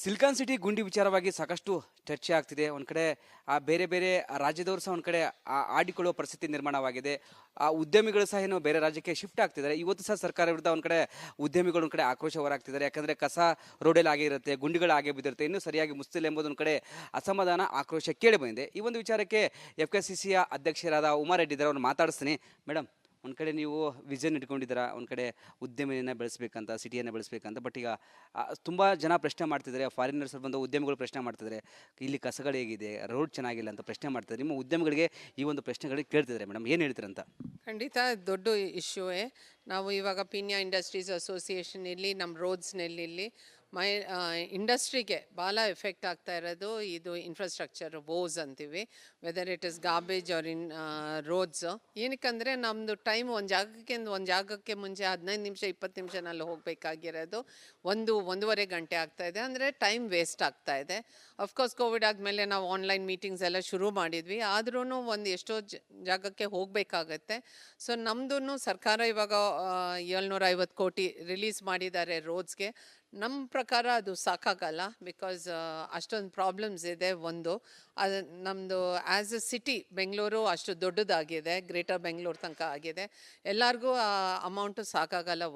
Silicon city ಗುಂಡಿ ವಿಚಾರವಾಗಿ ಸಾಕಷ್ಟು ಚರ್ಚೆ ಆಗ್ತಿದೆ. ಒಂದು ಕಡೆ ಬೇರೆ ಬೇರೆ ರಾಜ್ಯದವರು ಸಹ ಒಂದು ಕಡೆ ಆಡಿಕೊಳ್ಳುವ ಪರಿಸ್ಥಿತಿ ನಿರ್ಮಾಣವಾಗಿದೆ. ಆ ಉದ್ಯಮಿಗಳು ಸಹ ಏನು ಬೇರೆ ರಾಜ್ಯಕ್ಕೆ ಶಿಫ್ಟ್ ಆಗ್ತಿದ್ದಾರೆ. ಇವತ್ತು ಸಹ ಸರ್ಕಾರ ವಿರುದ್ಧ ಒಂದು ಕಡೆ ಉದ್ಯಮಿಗಳು ಒಂದು ಕಡೆ ಆಕ್ರೋಶ ಹೊರಾಗ್ತಿದ್ದಾರೆ. ಯಾಕಂದರೆ ಕಸ ರೋಡಲ್ಲಿ ಆಗೇ ಇರುತ್ತೆ, ಗುಂಡಿಗಳು ಆಗೇ ಬಿದ್ದಿರುತ್ತೆ, ಇನ್ನೂ ಸರಿಯಾಗಿ ಮುಸ್ತಿಲ್ಲ ಎಂಬುದೊಂದು ಕಡೆ ಅಸಮಾಧಾನ ಆಕ್ರೋಶ ಕೇಳಿ ಬಂದಿದೆ. ಈ ಒಂದು ವಿಚಾರಕ್ಕೆ FKCCಯ ಅಧ್ಯಕ್ಷರಾದ ಉಮಾ ರೆಡ್ಡಿ ಇದ್ದಾರೆ, ಅವ್ರನ್ನ ಮಾತಾಡಿಸ್ತೀನಿ. ಮೇಡಮ್, ಒಂದು ಕಡೆ ನೀವು ವಿಷನ್ ಇಟ್ಕೊಂಡಿದ್ದೀರಾ, ಒಂದು ಕಡೆ ಉದ್ಯಮಿಯನ್ನು ಬೆಳೆಸಬೇಕಂತ, ಸಿಟಿಯನ್ನು ಬೆಳೆಸಬೇಕಂತ. ಬಟ್ ಈಗ ತುಂಬ ಜನ ಪ್ರಶ್ನೆ ಮಾಡ್ತಿದ್ದಾರೆ, ಫಾರಿನರ್ಸ್ ಬಂದು ಉದ್ಯಮಿಗಳು ಪ್ರಶ್ನೆ ಮಾಡ್ತಿದ್ದಾರೆ, ಇಲ್ಲಿ ಕಸಗಳು ಹೇಗಿದೆ, ರೋಡ್ ಚೆನ್ನಾಗಿಲ್ಲ ಅಂತ ಪ್ರಶ್ನೆ ಮಾಡ್ತಿದ್ದಾರೆ. ನಿಮ್ಮ ಉದ್ಯಮಿಗಳಿಗೆ ಈ ಒಂದು ಪ್ರಶ್ನೆಗಳಿಗೆ ಕೇಳ್ತಿದ್ದಾರೆ. ಮೇಡಮ್, ಏನು ಹೇಳ್ತೀರಂತ? ಖಂಡಿತ ದೊಡ್ಡ ಇಶ್ಯೂವೇ. ನಾವು ಇವಾಗ ಪೀಣ್ಯ ಇಂಡಸ್ಟ್ರೀಸ್ ಅಸೋಸಿಯೇಷನ್ ಇಲ್ಲಿ ನಮ್ಮ ರೋಡ್ಸ್ನಲ್ಲಿ ಇಂಡಸ್ಟ್ರಿಗೆ ಭಾಳ ಎಫೆಕ್ಟ್ ಆಗ್ತಾ ಇರೋದು ಇದು ಇನ್ಫ್ರಾಸ್ಟ್ರಕ್ಚರ್ ಬೋಸ್ ಅಂತೀವಿ, whether it is garbage or in roads. ಏನಕ್ಕಂದರೆ ನಮ್ಮದು ಟೈಮ್ ಒಂದು ಜಾಗಕ್ಕೆ ಮುಂಚೆ 15 ನಿಮಿಷ 20 ನಿಮಿಷನಲ್ಲಿ ಹೋಗಬೇಕಾಗಿರೋದು ಒಂದೂವರೆ ಗಂಟೆ ಆಗ್ತಾಯಿದೆ. ಅಂದರೆ ಟೈಮ್ ವೇಸ್ಟ್ ಆಗ್ತಾಯಿದೆ. ಅಫ್ಕೋರ್ಸ್ ಕೋವಿಡ್ ಆದಮೇಲೆ ನಾವು ಆನ್ಲೈನ್ ಮೀಟಿಂಗ್ಸ್ ಎಲ್ಲ ಶುರು ಮಾಡಿದ್ವಿ, ಆದ್ರೂ ಒಂದು ಎಷ್ಟೋ ಜಾಗಕ್ಕೆ ಹೋಗಬೇಕಾಗತ್ತೆ. ಸೊ ನಮ್ಮದು ಸರ್ಕಾರ ಇವಾಗ 750 ಕೋಟಿ ರಿಲೀಸ್ ಮಾಡಿದ್ದಾರೆ ರೋಡ್ಸ್ಗೆ. ನಮ್ಮ ಪ್ರಕಾರ ಅದು ಸಾಕಾಗಲ್ಲ, ಬಿಕಾಸ್ ಅಷ್ಟೊಂದು ಪ್ರಾಬ್ಲಮ್ಸ್ ಇದೆ. ಅದು ನಮ್ಮದು ಆ್ಯಸ್ ಎ ಸಿಟಿ ಬೆಂಗಳೂರು ಅಷ್ಟು ದೊಡ್ಡದಾಗಿದೆ, ಗ್ರೇಟರ್ ಬೆಂಗಳೂರು ತನಕ ಆಗಿದೆ. ಎಲ್ಲರಿಗೂ ಆ ಅಮೌಂಟು ಸಾಕಾಗಲ್ಲ.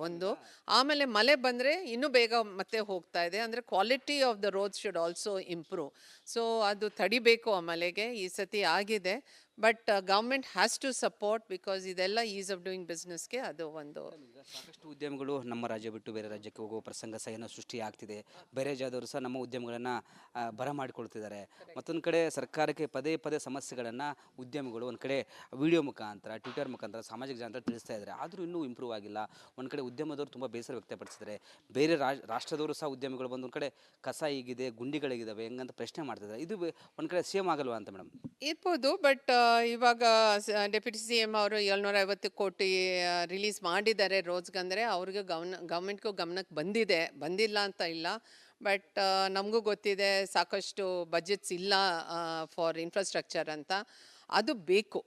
ಆಮೇಲೆ ಮಳೆ ಬಂದರೆ ಇನ್ನೂ ಬೇಗ ಮತ್ತೆ ಹೋಗ್ತಾ ಇದೆ. ಅಂದರೆ quality of the roads should also improve. So ಅದು ತಡಿಬೇಕು. ಆ ಮಳೆಗೆ ಈ ಸತಿ ಆಗಿದೆ, but government has to support, because ಇದೆಲ್ಲ ಈಸ್ ಆಫ್ ಡೂಯಿಂಗ್ ಬಿಸ್ನೆಸ್ಗೆ ಅದು ಸಾಕಷ್ಟು ಉದ್ಯಮಗಳು ನಮ್ಮ ರಾಜ್ಯ ಬಿಟ್ಟು ಬೇರೆ ರಾಜ್ಯಕ್ಕೆ ಹೋಗುವ ಪ್ರಸಂಗ ಸಹ ಏನೋ ಸೃಷ್ಟಿ ಆಗ್ತಿದೆ. ಬೇರೆ ಜಾಗದವರು ಸಹ ನಮ್ಮ ಉದ್ಯಮಗಳನ್ನು ಬರಮಾಡಿಕೊಳ್ತಿದ್ದಾರೆ. ಮತ್ತೊಂದು ಕಡೆ ಸರ್ಕಾರಕ್ಕೆ ಪದೇ ಪದೇ ಸಮಸ್ಯೆಗಳನ್ನು ಉದ್ಯಮಿಗಳು ಒಂದು ಕಡೆ ವಿಡಿಯೋ ಮುಖಾಂತರ, ಟ್ವಿಟರ್ ಮುಖಾಂತರ, ಸಾಮಾಜಿಕ ಜಾಲತಾಣ ತಿಳಿಸ್ತಾ ಇದ್ದಾರೆ. ಆದರೂ ಇನ್ನೂ ಇಂಪ್ರೂವ್ ಆಗಿಲ್ಲ. ಒಂದು ಕಡೆ ಉದ್ಯಮದವರು ತುಂಬ ಬೇಸರ ವ್ಯಕ್ತಪಡಿಸಿದ್ದಾರೆ. ಬೇರೆ ರಾಷ್ಟ್ರದವರು ಸಹ ಉದ್ಯಮಿಗಳು ಬಂದು ಒಂದು ಕಡೆ ಕಸ ಹೀಗಿದೆ, ಗುಂಡಿಗಳಿದ್ದಾವೆ ಹೆಂಗಂತ ಪ್ರಶ್ನೆ ಮಾಡ್ತಿದ್ದಾರೆ. ಇದು ಒಂದು ಕಡೆ ಸೇಮ್ ಆಗಲ್ವಾ ಅಂತ ಮೇಡಮ್? ಇರ್ಬೋದು, ಬಟ್ ಇವಾಗ ಡೆಪ್ಯೂಟಿ CM ಅವರು 750 ಕೋಟಿ ರಿಲೀಸ್ ಮಾಡಿದ್ದಾರೆ ರೋಡ್ಸ್ಗಂದರೆ ಅವ್ರಿಗೆ ಗೌರ್ಮೆಂಟ್ಗೂ ಗಮನಕ್ಕೆ ಬಂದಿಲ್ಲ ಅಂತ ಇಲ್ಲ. ಬಟ್ ನಮಗೂ ಗೊತ್ತಿದೆ ಸಾಕಷ್ಟು ಬಜೆಟ್ಸ್ ಇಲ್ಲ ಫಾರ್ ಇನ್ಫ್ರಾಸ್ಟ್ರಕ್ಚರ್ ಅಂತ. ಅದು ಬೇಕು.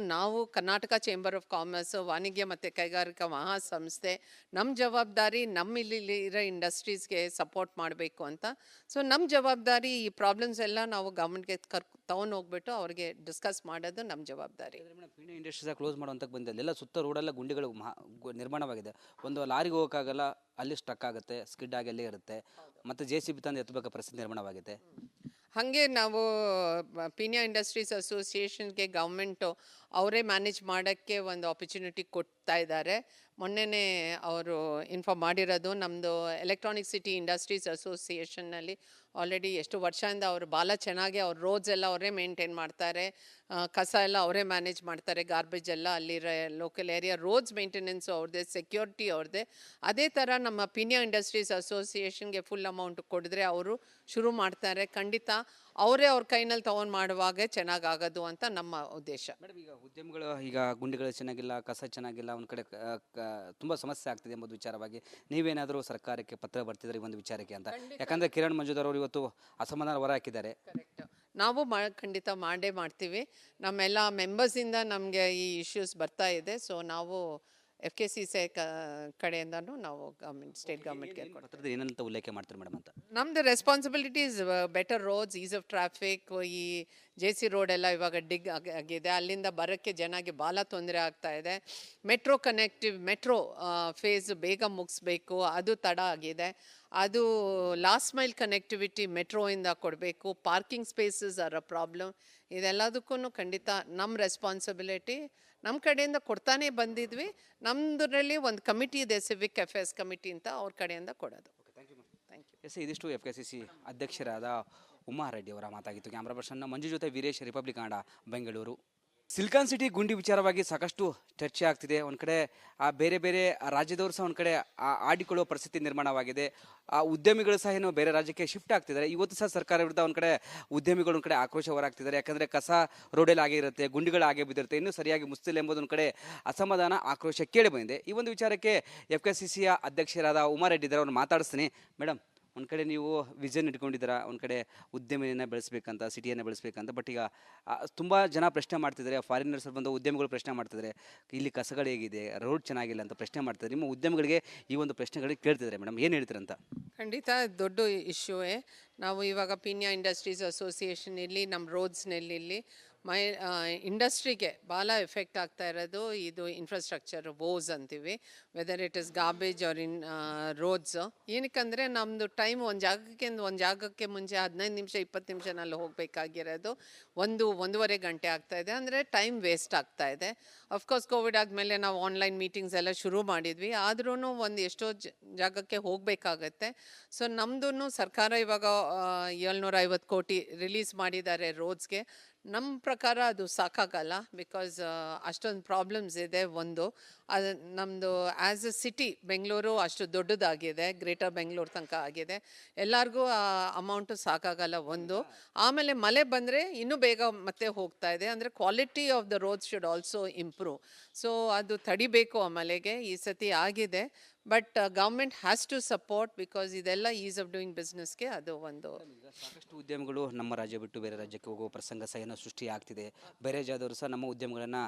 ನಾವು ಕರ್ನಾಟಕ ಚೇಂಬರ್ ಆಫ್ ಕಾಮರ್ಸ್, ವಾಣಿಜ್ಯ ಮತ್ತು ಕೈಗಾರಿಕಾ ಮಹಾಸಂಸ್ಥೆ, ನಮ್ಮ ಜವಾಬ್ದಾರಿ ಇರೋ ಇಂಡಸ್ಟ್ರೀಸ್ಗೆ ಸಪೋರ್ಟ್ ಮಾಡಬೇಕು ಅಂತ. ಸೊ ನಮ್ಮ ಜವಾಬ್ದಾರಿ ಈ ಪ್ರಾಬ್ಲಮ್ಸ್ ಎಲ್ಲ ನಾವು ಗೌರ್ಮೆಂಟ್ಗೆ ಹೋಗ್ಬಿಟ್ಟು ಅವ್ರಿಗೆ ಡಿಸ್ಕಸ್ ಮಾಡೋದು ನಮ್ಮ ಜವಾಬ್ದಾರಿ. ಪೀಣ್ಯ ಇಂಡಸ್ಟ್ರೀಸ್ ಕ್ಲೋಸ್ ಮಾಡುವಂತ ಬಂದಿಲ್ಲ, ಎಲ್ಲ ಸುತ್ತ ರೋಡೆಲ್ಲ ಗುಂಡಿಗಳು ನಿರ್ಮಾಣವಾಗಿದೆ. ಒಂದು ಲಾರಿಗೆ ಹೋಗೋಕ್ಕಾಗಲ್ಲ, ಅಲ್ಲಿ ಸ್ಟ್ರಕ್ ಆಗುತ್ತೆ, ಸ್ಕಿಡ್ ಆಗಿ ಅಲ್ಲೇ ಇರುತ್ತೆ, ಮತ್ತು JCB ತಂದು ಎತ್ತಬೇಕಾದ ಪರಿಸ್ಥಿತಿ ನಿರ್ಮಾಣವಾಗಿದೆ. ಹಾಗೆ ನಾವು ಪೀಣ್ಯ ಇಂಡಸ್ಟ್ರೀಸ್ ಅಸೋಸಿಯೇಷನ್ಗೆ ಗೌರ್ಮೆಂಟು ಅವರೇ ಮ್ಯಾನೇಜ್ ಮಾಡೋಕ್ಕೆ ಒಂದು ಆಪರ್ಚುನಿಟಿ ಕೊಡ್ತಾ ಇದ್ದಾರೆ. ಮೊನ್ನೆನೇ ಅವರು ಇನ್ಫಾರ್ಮ್ ಮಾಡಿರೋದು. ನಮ್ಮದು ಎಲೆಕ್ಟ್ರಾನಿಕ್ ಸಿಟಿ ಇಂಡಸ್ಟ್ರೀಸ್ ಅಸೋಸಿಯೇಷನ್ನಲ್ಲಿ ಆಲ್ರೆಡಿ ಎಷ್ಟು ವರ್ಷದಿಂದ ಅವರು ಭಾಳ ಚೆನ್ನಾಗಿ ಅವ್ರ ರೋಡ್ಸ್ ಎಲ್ಲ ಅವರೇ ಮೇಂಟೈನ್ ಮಾಡ್ತಾರೆ, ಕಸ ಎಲ್ಲ ಅವರೇ ಮ್ಯಾನೇಜ್ ಮಾಡ್ತಾರೆ, ಗಾರ್ಬೇಜ್ ಎಲ್ಲ ಅಲ್ಲಿರೋ ಲೋಕಲ್ ಏರಿಯಾ ರೋಡ್ಸ್ ಮೇಂಟೆನೆನ್ಸು ಅವ್ರದ್ದೇ, ಸೆಕ್ಯೂರಿಟಿ ಅವ್ರದ್ದೇ. ಅದೇ ಥರ ನಮ್ಮ ಪೀಣ್ಯ ಇಂಡಸ್ಟ್ರೀಸ್ ಅಸೋಸಿಯೇಷನ್ಗೆ ಫುಲ್ ಅಮೌಂಟ್ ಕೊಡಿದ್ರೆ ಅವರು ಶುರು ಮಾಡ್ತಾರೆ. ಖಂಡಿತ ಅವರೇ ಅವ್ರ ಕೈನಲ್ಲಿ ತೊಗೊಂಡು ಮಾಡುವಾಗ ಚೆನ್ನಾಗಾಗೋದು ಅಂತ ನಮ್ಮ ಉದ್ದೇಶ. ಮೇಡಮ್, ಈಗ ಉದ್ಯಮಗಳು ಈಗ ಗುಂಡಿಗಳು ಚೆನ್ನಾಗಿಲ್ಲ, ಕಸ ಚೆನ್ನಾಗಿಲ್ಲ, ಒಂದು ಕಡೆ ತುಂಬ ಸಮಸ್ಯೆ ಆಗ್ತಿದೆ ಎಂಬುದು ವಿಚಾರವಾಗಿ ನೀವೇನಾದರೂ ಸರ್ಕಾರಕ್ಕೆ ಪತ್ರ ಬರ್ತಿದ್ರೆ ಈ ಒಂದು ವಿಚಾರಕ್ಕೆ ಅಂತ? ಯಾಕಂದರೆ ಕಿರಣ್ ಮಂಜುದಾರ್ ಅವರು ಇವತ್ತು ಅಸಮಾಧಾನ ಹೊರ ಹಾಕಿದ್ದಾರೆ. ಕರೆಕ್ಟ್. ನಾವು ಖಂಡಿತ ಮಾಡ್ತೀವಿ. ನಮ್ಮೆಲ್ಲ ಮೆಂಬರ್ಸಿಂದ ನಮಗೆ ಈ ಇಶ್ಯೂಸ್ ಬರ್ತಾ ಇದೆ. ಸೊ ನಾವು FKCC ಕಡೆಯಿಂದನೂ ನಾವು ಸ್ಟೇಟ್ ಗೌರ್ಮೆಂಟ್ಗೆ ಪತ್ರದ ಏನಂತ ಉಲ್ಲೇಖ ಮಾಡ್ತೀರಿ ಮೇಡಮ್ ಅಂತ? ನಮ್ಮದು responsibilities better roads, is of traffic. ಈ JC ರೋಡ್ ಎಲ್ಲ ಇವಾಗ ಡಿಗ್ ಆಗಿದೆ, ಅಲ್ಲಿಂದ ಬರೋಕ್ಕೆ ಜನಕ್ಕೆ ಭಾಳ ತೊಂದರೆ ಆಗ್ತಾ ಇದೆ. ಮೆಟ್ರೋ ಫೇಸ್ ಬೇಗ ಮುಗಿಸ್ಬೇಕು, ಅದು ತಡ ಆಗಿದೆ. ಅದು ಲಾಸ್ಟ್ ಮೈಲ್ ಕನೆಕ್ಟಿವಿಟಿ ಮೆಟ್ರೋಯಿಂದ ಕೊಡಬೇಕು. Parking spaces are a problem. ಇದೆಲ್ಲದಕ್ಕೂ ಖಂಡಿತ ನಮ್ಮ ರೆಸ್ಪಾನ್ಸಿಬಿಲಿಟಿ. ನಮ್ಮ ಕಡೆಯಿಂದ ಕೊಡ್ತಾನೆ ಬಂದಿದ್ವಿ. ನಮ್ಮದ್ರಲ್ಲಿ ಒಂದು ಕಮಿಟಿ ಇದೆ, ಸಿವಿಕ್ ಅಫೇರ್ಸ್ ಕಮಿಟಿ ಅಂತ, ಅವ್ರ ಕಡೆಯಿಂದ ಕೊಡೋದು. Thank you. ಇದಿಷ್ಟು FKCC ಅಧ್ಯಕ್ಷರಾದ ಉಮಾ ರೆಡ್ಡಿ ಅವರ ಮಾತಾಗಿತ್ತು. ಕ್ಯಾಮ್ರಾ ಪರ್ಸನ್ ಮಂಜು ಜೊತೆ Veeresh, republic Kannada, Bengaluru. Silicon city ಗುಂಡಿ ವಿಚಾರವಾಗಿ ಸಾಕಷ್ಟು ಚರ್ಚೆ ಆಗ್ತಿದೆ. ಒಂದು ಕಡೆ ಬೇರೆ ಬೇರೆ ರಾಜ್ಯದವರು ಸಹ ಒಂದು ಕಡೆ ಆಡಿಕೊಳ್ಳುವ ಪರಿಸ್ಥಿತಿ ನಿರ್ಮಾಣವಾಗಿದೆ. ಆ ಉದ್ಯಮಿಗಳು ಸಹ ಏನು ಬೇರೆ ರಾಜ್ಯಕ್ಕೆ ಶಿಫ್ಟ್ ಆಗ್ತಿದ್ದಾರೆ. ಇವತ್ತು ಸಹ ಸರ್ಕಾರ ವಿರುದ್ಧ ಒಂದು ಕಡೆ ಉದ್ಯಮಿಗಳು ಒಂದು ಕಡೆ ಆಕ್ರೋಶ ಹೊರಾಗ್ತಿದ್ದಾರೆ. ಯಾಕಂದರೆ ಕಸ ರೋಡಲ್ಲಿ ಆಗೇ ಇರುತ್ತೆ, ಗುಂಡಿಗಳು ಆಗೇ ಬಿದ್ದಿರುತ್ತೆ, ಇನ್ನೂ ಸರಿಯಾಗಿ ಮುಸ್ತಿಲ್ಲ ಎಂಬುದೊಂದು ಕಡೆ ಅಸಮಾಧಾನ ಆಕ್ರೋಶ ಕೇಳಿ ಬಂದಿದೆ. ಈ ಒಂದು ವಿಚಾರಕ್ಕೆ FKCCಯ ಅಧ್ಯಕ್ಷರಾದ ಉಮಾ ರೆಡ್ಡಿ ಇದ್ದಾರೆ, ಅವ್ರನ್ನ ಮಾತಾಡಿಸ್ತೀನಿ. ಮೇಡಮ್, ಒಂದು ಕಡೆ ನೀವು ವಿಷನ್ ಇಟ್ಕೊಂಡಿದ್ದೀರಾ, ಒಂದು ಕಡೆ ಉದ್ಯಮಿಯನ್ನು ಬೆಳೆಸಬೇಕಂತ, ಸಿಟಿಯನ್ನು ಬೆಳೆಸಬೇಕಂತ. ಬಟ್ ಈಗ ತುಂಬ ಜನ ಪ್ರಶ್ನೆ ಮಾಡ್ತಿದ್ದಾರೆ, ಫಾರಿನರ್ಸ್ ಬಂದು ಉದ್ಯಮಿಗಳು ಪ್ರಶ್ನೆ ಮಾಡ್ತಿದ್ದಾರೆ, ಇಲ್ಲಿ ಕಸಗಳು ಹೇಗಿದೆ, ರೋಡ್ ಚೆನ್ನಾಗಿಲ್ಲ ಅಂತ ಪ್ರಶ್ನೆ ಮಾಡ್ತಿದ್ದಾರೆ. ನಿಮ್ಮ ಉದ್ಯಮಿಗಳಿಗೆ ಈ ಒಂದು ಪ್ರಶ್ನೆಗಳಿಗೆ ಕೇಳ್ತಿದ್ದಾರೆ ಮೇಡಮ್, ಏನು ಹೇಳ್ತೀರಂತ? ಖಂಡಿತ ದೊಡ್ಡ ಇಶ್ಯೂವೇ. ನಾವು ಇವಾಗ ಪೀಣ್ಯ ಇಂಡಸ್ಟ್ರೀಸ್ ಅಸೋಸಿಯೇಷನ್ ಇಲ್ಲಿ ನಮ್ಮ ರೋಡ್ಸ್ನಲ್ಲಿ ಇಂಡಸ್ಟ್ರಿಗೆ ಭಾಳ ಎಫೆಕ್ಟ್ ಆಗ್ತಾ ಇರೋದು ಇದು ಇನ್ಫ್ರಾಸ್ಟ್ರಕ್ಚರ್ ವೋಸ್ ಅಂತೀವಿ, whether it is garbage or in roads. ಏನಕ್ಕಂದರೆ ನಮ್ಮದು ಟೈಮ್ ಒಂದು ಜಾಗಕ್ಕೆ ಮುಂಚೆ 15 ನಿಮಿಷ 20 ನಿಮಿಷನಲ್ಲಿ ಹೋಗಬೇಕಾಗಿರೋದು 1-1.5 ಗಂಟೆ ಆಗ್ತಾ ಇದೆ. ಅಂದರೆ ಟೈಮ್ ವೇಸ್ಟ್ ಆಗ್ತಾ ಇದೆ. ಅಫ್ಕೋರ್ಸ್ ಕೋವಿಡ್ ಆದಮೇಲೆ ನಾವು ಆನ್ಲೈನ್ ಮೀಟಿಂಗ್ಸ್ ಎಲ್ಲ ಶುರು ಮಾಡಿದ್ವಿ, ಆದ್ರೂ ಎಷ್ಟೋ ಜಾಗಕ್ಕೆ ಹೋಗಬೇಕಾಗತ್ತೆ. ಸೊ ನಮ್ಮದು ಸರ್ಕಾರ ಇವಾಗ 750 ಕೋಟಿ ರಿಲೀಸ್ ಮಾಡಿದ್ದಾರೆ ರೋಡ್ಸ್ಗೆ. ನಮ್ಮ ಪ್ರಕಾರ ಅದು ಸಾಕಾಗಲ್ಲ, ಬಿಕಾಸ್ ಅಷ್ಟೊಂದು ಪ್ರಾಬ್ಲಮ್ಸ್ ಇದೆ. ಅದು ನಮ್ಮದು ಆ್ಯಸ್ ಎ ಸಿಟಿ ಬೆಂಗಳೂರು ಅಷ್ಟು ದೊಡ್ಡದಾಗಿದೆ, ಗ್ರೇಟರ್ ಬೆಂಗಳೂರು ತನಕ ಆಗಿದೆ, ಎಲ್ಲರಿಗೂ ಆ ಅಮೌಂಟು ಸಾಕಾಗಲ್ಲ. ಆಮೇಲೆ ಮಳೆ ಬಂದರೆ ಇನ್ನೂ ಬೇಗ ಮತ್ತೆ ಹೋಗ್ತಾ ಇದೆ. ಅಂದರೆ quality of the roads should also improve. So ಅದು ತಡಿಬೇಕು ಆ ಮಳೆಗೆ. ಈ ಸತಿ ಆಗಿದೆ, but government has to support, because ಇದೆಲ್ಲ ಈಸ್ ಆಫ್ ಡೂಯಿಂಗ್ ಬಿಸ್ನೆಸ್ಗೆ ಅದು ಸಾಕಷ್ಟು ಉದ್ಯಮಗಳು ನಮ್ಮ ರಾಜ್ಯ ಬಿಟ್ಟು ಬೇರೆ ರಾಜ್ಯಕ್ಕೆ ಹೋಗುವ ಪ್ರಸಂಗ ಸಹ ಏನೋ ಸೃಷ್ಟಿ ಆಗ್ತಿದೆ. ಬೇರೆ ಜಾಗದವರು ಸಹ ನಮ್ಮ ಉದ್ಯಮಗಳನ್ನು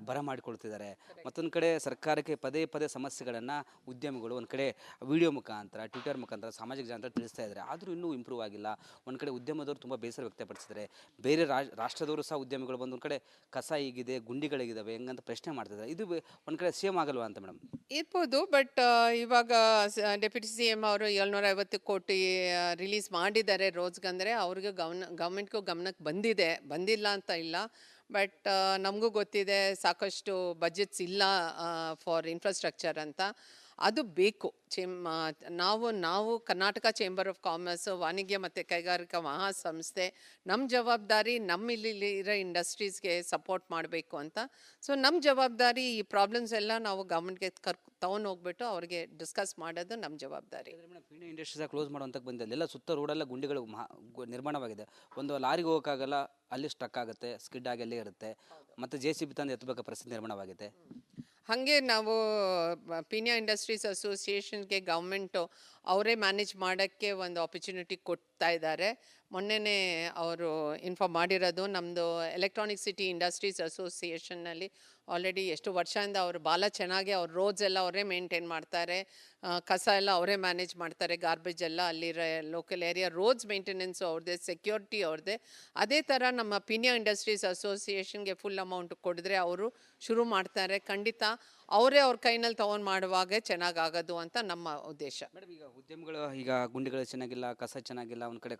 ಬರಮಾಡಿಕೊಳ್ತಿದ್ದಾರೆ. ಮತ್ತೊಂದು ಕಡೆ ಸರ್ಕಾರಕ್ಕೆ ಪದೇ ಪದೇ ಸಮಸ್ಯೆಗಳನ್ನು ಉದ್ಯಮಿಗಳು ಒಂದು ಕಡೆ ವಿಡಿಯೋ ಮುಖಾಂತರ, ಟ್ವಿಟರ್ ಮುಖಾಂತರ, ಸಾಮಾಜಿಕ ಜಾಲತಾಣ ತಿಳಿಸ್ತಾ ಇದ್ದಾರೆ. ಆದರೂ ಇನ್ನೂ ಇಂಪ್ರೂವ್ ಆಗಿಲ್ಲ. ಒಂದು ಕಡೆ ಉದ್ಯಮದವರು ತುಂಬ ಬೇಸರ ವ್ಯಕ್ತಪಡಿಸಿದ್ದಾರೆ. ಬೇರೆ ರಾಷ್ಟ್ರದವರು ಸಹ ಉದ್ಯಮಿಗಳು ಬಂದು ಒಂದು ಕಡೆ ಕಸ ಹೀಗಿದೆ, ಗುಂಡಿಗಳಿದ್ದಾವೆ ಹೆಂಗಂತ ಪ್ರಶ್ನೆ ಮಾಡ್ತಿದ್ದಾರೆ. ಇದು ಒಂದು ಕಡೆ ಸೇಮ್ ಆಗಲ್ವಾ ಅಂತ ಮೇಡಮ್? ಇರ್ಬೋದು, ಬಟ್ ಇವಾಗ ಡೆಪ್ಯೂಟಿ CM ಅವರು 750 ಕೋಟಿ ರಿಲೀಸ್ ಮಾಡಿದ್ದಾರೆ ರೋಡ್ಸ್ಗಂದರೆ ಅವ್ರಿಗೆ ಗೌರ್ಮೆಂಟ್ಗೂ ಗಮನಕ್ಕೆ ಬಂದಿಲ್ಲ ಅಂತ ಇಲ್ಲ. ಬಟ್ ನಮಗೂ ಗೊತ್ತಿದೆ ಸಾಕಷ್ಟು ಬಜೆಟ್ಸ್ ಇಲ್ಲ ಫಾರ್ ಇನ್ಫ್ರಾಸ್ಟ್ರಕ್ಚರ್ ಅಂತ. ಅದು ಬೇಕು. ನಾವು ಕರ್ನಾಟಕ ಚೇಂಬರ್ ಆಫ್ ಕಾಮರ್ಸ್, ವಾಣಿಜ್ಯ ಮತ್ತು ಕೈಗಾರಿಕಾ ಮಹಾಸಂಸ್ಥೆ, ನಮ್ಮ ಜವಾಬ್ದಾರಿ ಇಲ್ಲಿ ಇರೋ ಇಂಡಸ್ಟ್ರೀಸ್ಗೆ ಸಪೋರ್ಟ್ ಮಾಡಬೇಕು ಅಂತ. ಸೊ ನಮ್ಮ ಜವಾಬ್ದಾರಿ ಈ ಪ್ರಾಬ್ಲಮ್ಸ್ ಎಲ್ಲ ನಾವು ಗೌರ್ಮೆಂಟ್ಗೆ ಹೋಗ್ಬಿಟ್ಟು ಅವ್ರಿಗೆ ಡಿಸ್ಕಸ್ ಮಾಡೋದು ನಮ್ಮ ಜವಾಬ್ದಾರಿ. ಪೀಣ್ಯ ಇಂಡಸ್ಟ್ರೀಸ್ ಕ್ಲೋಸ್ ಮಾಡುವಂತ ಬಂದಿಲ್ಲ, ಎಲ್ಲ ಸುತ್ತ ರೋಡೆಲ್ಲ ಗುಂಡಿಗಳು ನಿರ್ಮಾಣವಾಗಿದೆ. ಒಂದು ಲಾರಿಗೆ ಹೋಗೋಕ್ಕಾಗಲ್ಲ, ಅಲ್ಲಿ ಸ್ಟ್ರಕ್ ಆಗುತ್ತೆ, ಸ್ಕಿಡ್ ಆಗಿ ಅಲ್ಲೇ ಇರುತ್ತೆ, ಮತ್ತು JCB ತಂದು ಎತ್ತಬೇಕಾದ ಪರಿಸ್ಥಿತಿ ನಿರ್ಮಾಣವಾಗಿದೆ. ಹಾಗೆ ನಾವು ಪೀಣ್ಯ ಇಂಡಸ್ಟ್ರೀಸ್ ಅಸೋಸಿಯೇಷನ್ಗೆ ಗೌರ್ಮೆಂಟು ಅವರೇ ಮ್ಯಾನೇಜ್ ಮಾಡೋಕ್ಕೆ ಒಂದು ಆಪರ್ಚುನಿಟಿ ಕೊಡ್ತಾ ಇದ್ದಾರೆ. ಮೊನ್ನೆನೇ ಅವರು ಇನ್ಫಾರ್ಮ್ ಮಾಡಿರೋದು. ನಮ್ಮದು ಎಲೆಕ್ಟ್ರಾನಿಕ್ ಸಿಟಿ ಇಂಡಸ್ಟ್ರೀಸ್ ಅಸೋಸಿಯೇಷನ್ನಲ್ಲಿ ಆಲ್ರೆಡಿ ಎಷ್ಟು ವರ್ಷದಿಂದ ಅವರು ಭಾಳ ಚೆನ್ನಾಗಿ ಅವ್ರ ರೋಡ್ಸ್ ಎಲ್ಲ ಅವರೇ ಮೇಂಟೈನ್ ಮಾಡ್ತಾರೆ, ಕಸ ಎಲ್ಲ ಅವರೇ ಮ್ಯಾನೇಜ್ ಮಾಡ್ತಾರೆ, ಗಾರ್ಬೇಜ್ ಎಲ್ಲ ಅಲ್ಲಿರೋ ಲೋಕಲ್ ಏರಿಯಾ ರೋಡ್ಸ್ ಮೇಂಟೆನೆನ್ಸು ಅವ್ರದ್ದೇ, ಸೆಕ್ಯೂರಿಟಿ ಅವ್ರದ್ದೇ. ಅದೇ ಥರ ನಮ್ಮ ಪೀಣ್ಯ ಇಂಡಸ್ಟ್ರೀಸ್ ಅಸೋಸಿಯೇಷನ್ಗೆ ಫುಲ್ ಅಮೌಂಟ್ ಕೊಡಿದ್ರೆ ಅವರು ಶುರು ಮಾಡ್ತಾರೆ. ಖಂಡಿತ ಅವರೇ ಅವ್ರ ಕೈನಲ್ಲಿ ತೊಗೊಂಡು ಮಾಡುವಾಗ ಚೆನ್ನಾಗಾಗೋದು ಅಂತ ನಮ್ಮ ಉದ್ದೇಶ. ಮೇಡಮ್, ಈಗ ಉದ್ಯಮಗಳು ಈಗ ಗುಂಡಿಗಳು ಚೆನ್ನಾಗಿಲ್ಲ, ಕಸ ಚೆನ್ನಾಗಿಲ್ಲ, ಒಂದು ಕಡೆ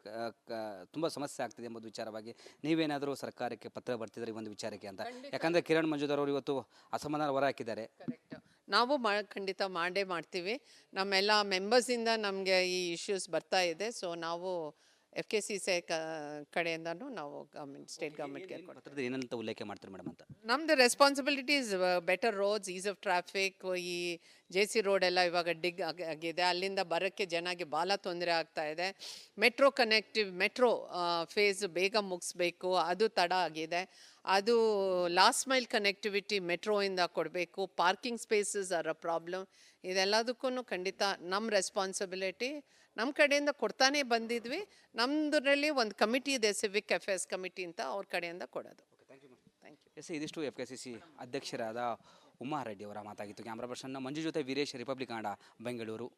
ತುಂಬ ಸಮಸ್ಯೆ ಆಗ್ತಿದೆ ಎಂಬುದು ವಿಚಾರವಾಗಿ ನೀವೇನಾದರೂ ಸರ್ಕಾರಕ್ಕೆ ಪತ್ರ ಬರ್ತಿದ್ರೆ ಈ ಒಂದು ವಿಚಾರಕ್ಕೆ ಅಂತ? ಯಾಕಂದರೆ ಕಿರಣ್ ಮಂಜುದಾರ್ ಅವರು ಇವತ್ತು ಅಸಮಾಧಾನ ಹೊರ ಹಾಕಿದ್ದಾರೆ. ಕರೆಕ್ಟ್. ನಾವು ಖಂಡಿತ ಮಾಡ್ತೀವಿ. ನಮ್ಮೆಲ್ಲ ಮೆಂಬರ್ಸಿಂದ ನಮಗೆ ಈ ಇಶ್ಯೂಸ್ ಬರ್ತಾ ಇದೆ. ಸೊ ನಾವು FKCCI ಕಡೆಯಿಂದನೂ ನಾವು ಸ್ಟೇಟ್ ಗೌರ್ಮೆಂಟ್ಗೆ ಪತ್ರದ ಏನಂತ ಉಲ್ಲೇಖ ಮಾಡ್ತಾರೆ ಮೇಡಮ್ ಅಂತ? ನಮ್ಮದು responsibilities better roads, is of traffic. ಈ JC ರೋಡ್ ಎಲ್ಲ ಇವಾಗ ಡಿಗ್ ಆಗಿದೆ, ಅಲ್ಲಿಂದ ಬರೋಕ್ಕೆ ಜನಕ್ಕೆ ಭಾಳ ತೊಂದರೆ ಆಗ್ತಾ ಇದೆ. ಮೆಟ್ರೋ ಫೇಸ್ ಬೇಗ ಮುಗಿಸ್ಬೇಕು, ಅದು ತಡ ಆಗಿದೆ. ಅದು ಲಾಸ್ಟ್ ಮೈಲ್ ಕನೆಕ್ಟಿವಿಟಿ ಮೆಟ್ರೋಯಿಂದ ಕೊಡಬೇಕು. Parking spaces are a problem. ಇದೆಲ್ಲದಕ್ಕೂ ಖಂಡಿತ ನಮ್ಮ ರೆಸ್ಪಾನ್ಸಿಬಿಲಿಟಿ. ನಮ್ಮ ಕಡೆಯಿಂದ ಕೊಡ್ತಾನೆ ಬಂದಿದ್ವಿ. ನಮ್ಮದ್ರಲ್ಲಿ ಒಂದು ಕಮಿಟಿ ಇದೆ, ಸಿವಿಕ್ ಅಫೇರ್ಸ್ ಕಮಿಟಿ ಅಂತ, ಅವ್ರ ಕಡೆಯಿಂದ ಕೊಡೋದು. Thank you. ಇದಿಷ್ಟು FKCC ಅಧ್ಯಕ್ಷರಾದ ಉಮಾ ರೆಡ್ಡಿ ಅವರ ಮಾತಾಗಿತ್ತು. ಕ್ಯಾಮ್ರಾ ಪರ್ಸನ್ ಮಂಜು ಜೊತೆ ವೀರೇಶ್, ರಿಪಬ್ಲಿಕ್ ಕನ್ನಡ, ಬೆಂಗಳೂರು.